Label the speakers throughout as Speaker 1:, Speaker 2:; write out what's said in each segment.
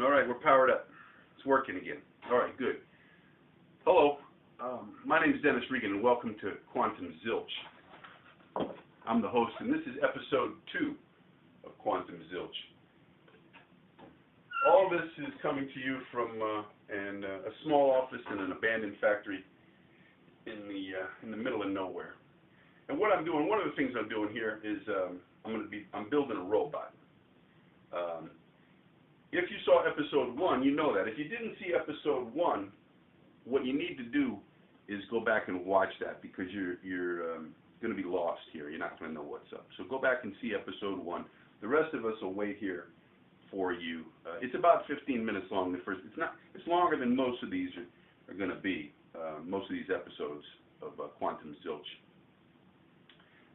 Speaker 1: All right, we're powered up. It's working again. All right, good. Hello, my name is Dennis Regan, and welcome to Quantum Zilch. I'm the host, and this is episode 2 of Quantum Zilch. All this is coming to you from a small office in an abandoned factory in the middle of nowhere. And what I'm doing, one of the things I'm doing here is I'm building a robot. If you saw episode 1, you know that. If you didn't see episode 1, what you need to do is go back and watch that, because you're going to be lost here. You're not going to know what's up. So go back and see episode 1. The rest of us will wait here for you. It's about 15 minutes long. It's longer than most of these are going to be. Most of these episodes of Quantum Zilch.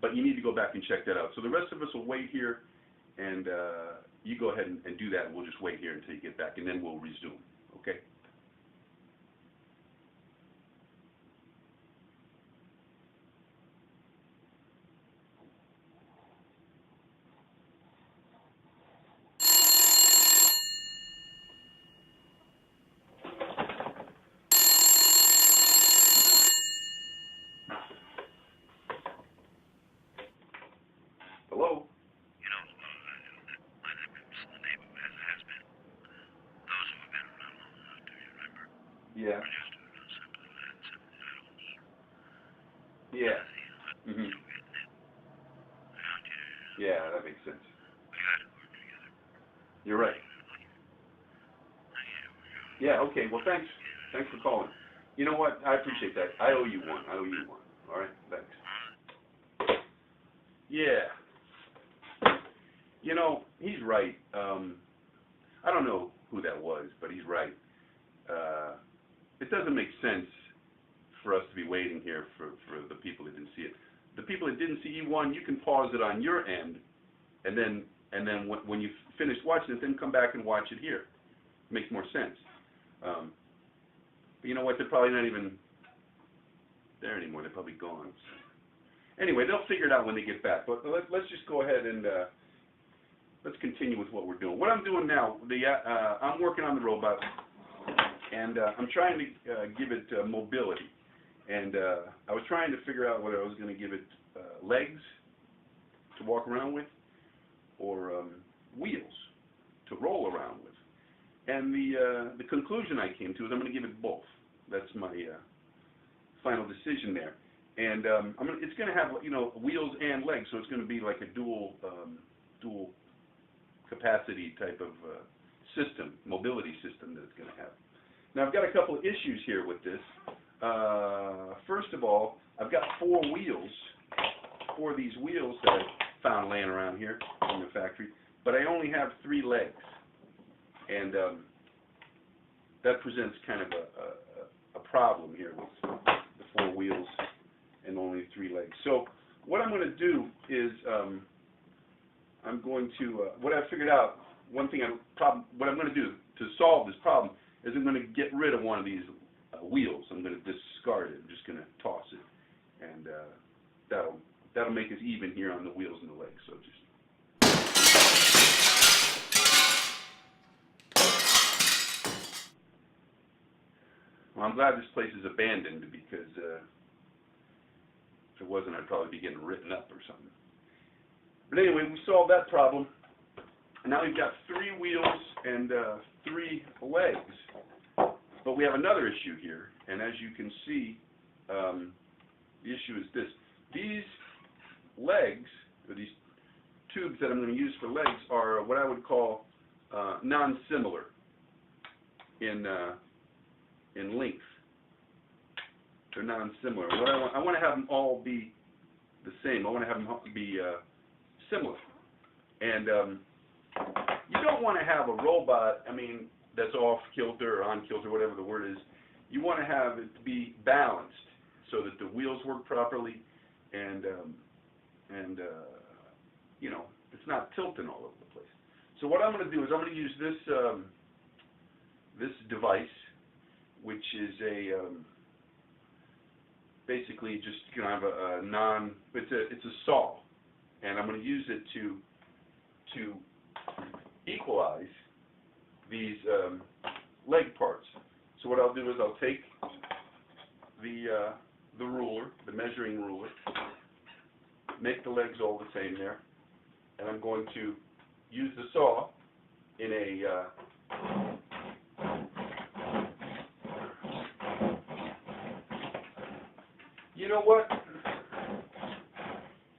Speaker 1: But you need to go back and check that out. So the rest of us will wait here, and you go ahead and do that, and we'll just wait here until you get back, and then we'll resume. Okay? Hello?
Speaker 2: You know, my neighbor's the neighbor as it has been. Those who have been around long enough, do you remember?
Speaker 1: Yeah.
Speaker 2: We're used to it, simple and something I don't need.
Speaker 1: Yeah.
Speaker 2: Mm-hmm. Still getting it. Around here.
Speaker 1: Yeah, that makes sense.
Speaker 2: We got to work together.
Speaker 1: You're right. Yeah, okay. Well, thanks. Thanks for calling. You know what? I appreciate that. I owe you one. All right? Thanks. Yeah. You know, he's right. I don't know who that was, but he's right. It doesn't make sense for us to be waiting here for the people that didn't see it. The people that didn't see E1, you can pause it on your end, and then when you finish watching it, then come back and watch it here. It makes more sense. But you know what? They're probably not even there anymore. They're probably gone. Anyway, they'll figure it out when they get back. But let's just go ahead and let's continue with what we're doing. What I'm doing now, I'm working on the robot, and I'm trying to give it mobility. And I was trying to figure out whether I was going to give it legs to walk around with, or wheels to roll around with. And the conclusion I came to is I'm going to give it both. That's my final decision there. And it's going to have, you know, wheels and legs, so it's going to be like a dual capacity type of system, mobility system that it's going to have. Now I've got a couple of issues here with this. First of all, I've got 4 of these wheels that I found laying around here in the factory, but I only have 3 legs, and that presents kind of a problem here with the 4 wheels and only 3 legs. So what I'm going to do is I'm going to what I figured out. What I'm going to do to solve this problem is I'm going to get rid of one of these wheels. I'm going to discard it. I'm just going to toss it, and that'll make us even here on the wheels and the legs. So just. Well, I'm glad this place is abandoned, because if it wasn't, I'd probably be getting written up or something. But anyway, we solved that problem. And now we've got 3 wheels and 3 legs. But we have another issue here. And as you can see, the issue is this. These legs, or these tubes that I'm going to use for legs, are what I would call non-similar in length. They're non-similar. What I want to have them all be the same. I want to have them be similar. And you don't want to have a robot, that's off kilter or on kilter, whatever the word is. You want to have it be balanced so that the wheels work properly, and you know, it's not tilting all over the place. So what I'm going to do is I'm going to use this device, which is basically just kind of it's a saw, and I'm going to use it to equalize these leg parts. So what I'll do is I'll take the ruler, the measuring ruler, make the legs all the same there, and I'm going to use the saw in a you know what?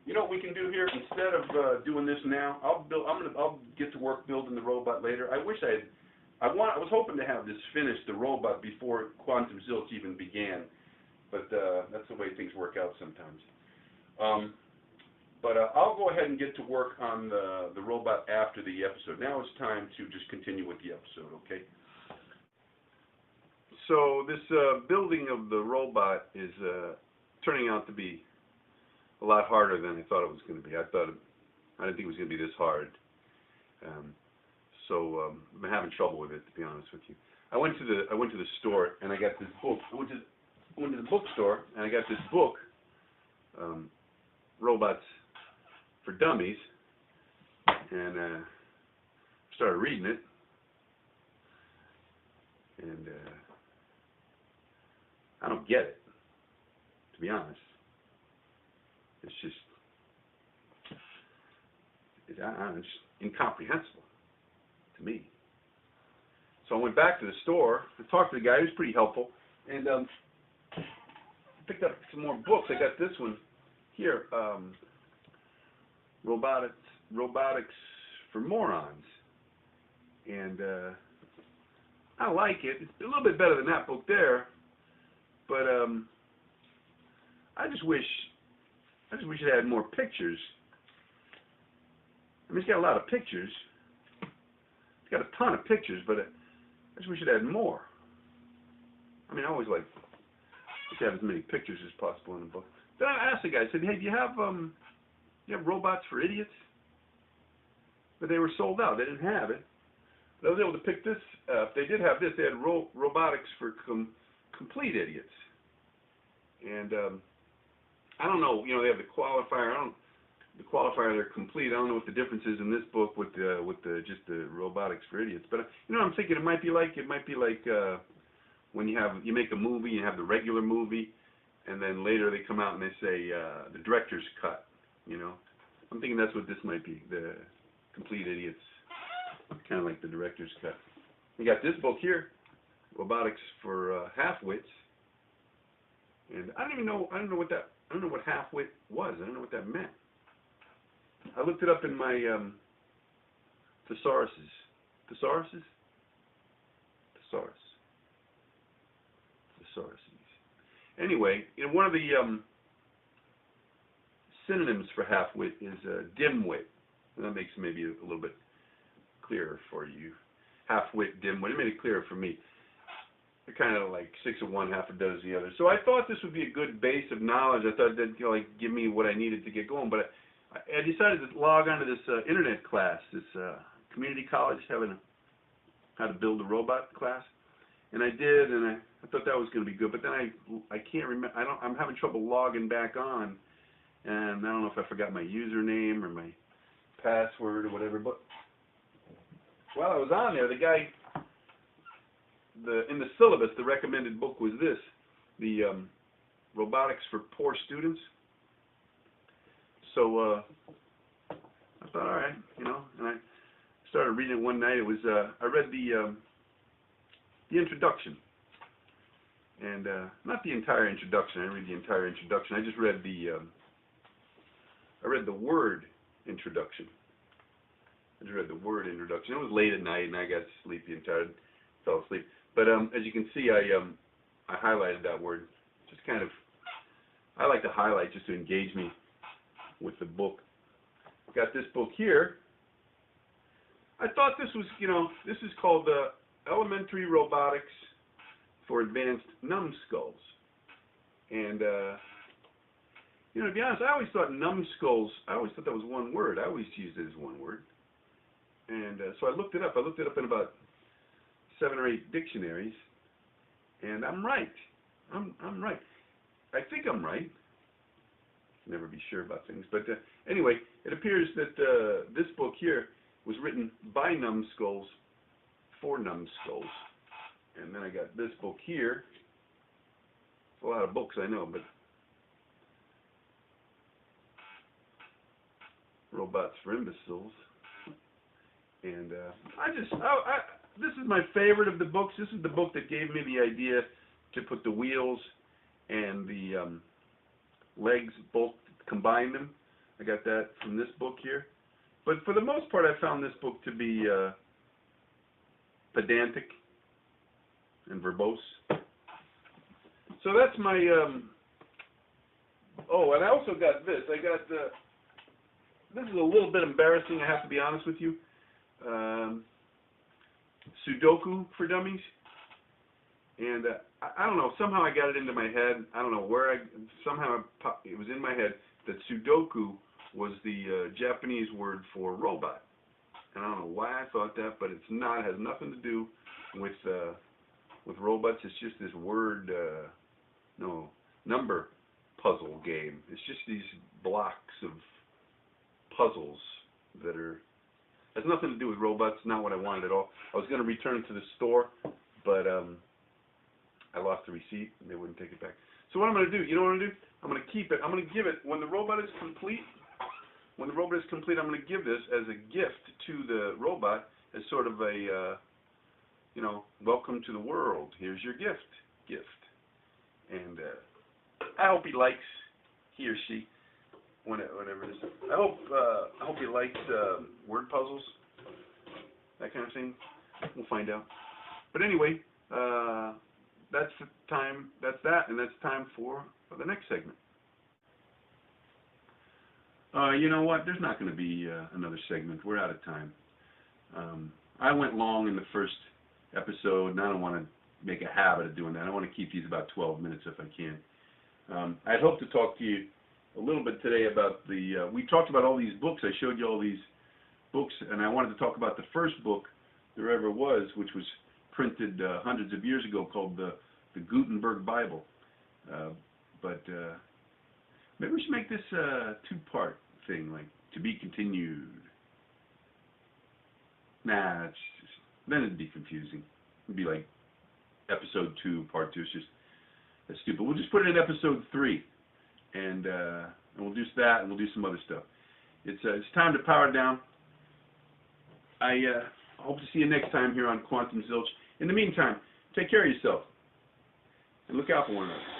Speaker 1: You know what we can do here? Instead of doing this now, I'll get to work building the robot later. I was hoping to have this finished, the robot, before Quantum Zilch even began, but that's the way things work out sometimes. But I'll go ahead and get to work on the robot after the episode. Now it's time to just continue with the episode, okay? So this building of the robot is turning out to be a lot harder than I thought it was going to be. I didn't think it was going to be this hard. So I'm having trouble with it, to be honest with you. I went to the store and I got this book. I went to the bookstore and I got this book, Robots for Dummies, and started reading it. And I don't get it, to be honest. It's just, it's incomprehensible to me. So I went back to the store and talked to the guy. He was pretty helpful, and picked up some more books. I got this one here, Robotics for Morons, and I like it. It's a little bit better than that book there, but I just wish it had more pictures. I mean, it's got a lot of pictures. It's got a ton of pictures, but I just wish it had more. I mean, I always like to have as many pictures as possible in a book. Then I asked the guy, I said, hey, do you have Robots for Idiots? But they were sold out. They didn't have it. But I was able to pick this up. They did have this. They had Robotics for Complete Idiots. And I don't know, you know, they have the qualifier. The qualifier, they're complete. I don't know what the difference is in this book with just the Robotics for Idiots. But you know, I'm thinking it might be like when you make a movie, you have the regular movie, and then later they come out and they say the director's cut. You know, I'm thinking that's what this might be, the Complete Idiots, kind of like the director's cut. We got this book here, Robotics for Half-Wits, and I don't know what half-wit was. I don't know what that meant. I looked it up in my thesauruses. Thesauruses? Thesauruses. Anyway, you know, one of the synonyms for half-wit is dimwit. And that makes it maybe a little bit clearer for you. Half-wit, dimwit. It made it clearer for me. They're kind of like 6 of one, half a dozen of the other. So I thought this would be a good base of knowledge. I thought that'd like give me what I needed to get going. But I decided to log on to this internet class, this community college having how to build a robot class, and I did, and I thought that was going to be good. But then I can't remember. I'm having trouble logging back on, and I don't know if I forgot my username or my password or whatever. But while I was on there, the guy, in the syllabus, the recommended book was this, the Robotics for Poor Students. So I thought, all right, you know, and I started reading it one night. It was I read the introduction, and not the entire introduction. I didn't read the entire introduction. I just read the word introduction. I just read the word introduction. It was late at night, and I got sleepy and tired, fell asleep. But as you can see, I highlighted that word. Just kind of, I like to highlight just to engage me with the book. Got this book here. I thought this was, you know, this is called Elementary Robotics for Advanced Numbskulls. And, you know, to be honest, I always thought numbskulls, I always thought that was one word. I always used it as one word. And so I looked it up. I looked it up in about 7 or 8 dictionaries. And I'm right. I'm right. I think I'm right. Never be sure about things, but anyway, it appears that this book here was written by numbskulls 4 numbskulls. And then I got this book here. It's a lot of books, I know, but Robots for Imbeciles. And this is my favorite of the books. This is the book that gave me the idea to put the wheels and the legs, both combine them. I got that from this book here. But for the most part, I found this book to be pedantic and verbose. So that's my, oh, and I also got this. I got, this is a little bit embarrassing, I have to be honest with you. Sudoku for Dummies. And I don't know, somehow I got it into my head. I don't know where somehow it was in my head that Sudoku was the Japanese word for robot. And I don't know why I thought that, but it's not. It has nothing to do with robots. It's just this word, number puzzle game. It's just these blocks of puzzles that has nothing to do with robots. Not what I wanted at all. I was going to return it to the store, but I lost the receipt and they wouldn't take it back. So what I'm going to do, you know what I'm going to do? I'm going to keep it. I'm going to give it, when the robot is complete, I'm going to give this as a gift to the robot as sort of a, welcome to the world. Here's your gift. And I hope he or she, whatever it is. I hope he likes word puzzles, that kind of thing. We'll find out. But anyway, that's the time. That's that, and that's time for the next segment. You know what? There's not going to be another segment. We're out of time. I went long in the first episode, and I don't want to make a habit of doing that. I want to keep these about 12 minutes if I can. I'd hope to talk to you a little bit today about we talked about all these books. I showed you all these books, and I wanted to talk about the first book there ever was, which was printed hundreds of years ago, called the Gutenberg Bible. But maybe we should make this a 2-part thing, like to be continued. Nah, then it'd be confusing. It'd be like episode 2, part 2. It's just that's stupid. We'll just put it in episode 3, and we'll do that, and we'll do some other stuff. It's time to power down. I hope to see you next time here on Quantum Zilch. In the meantime, take care of yourself and look out for one another.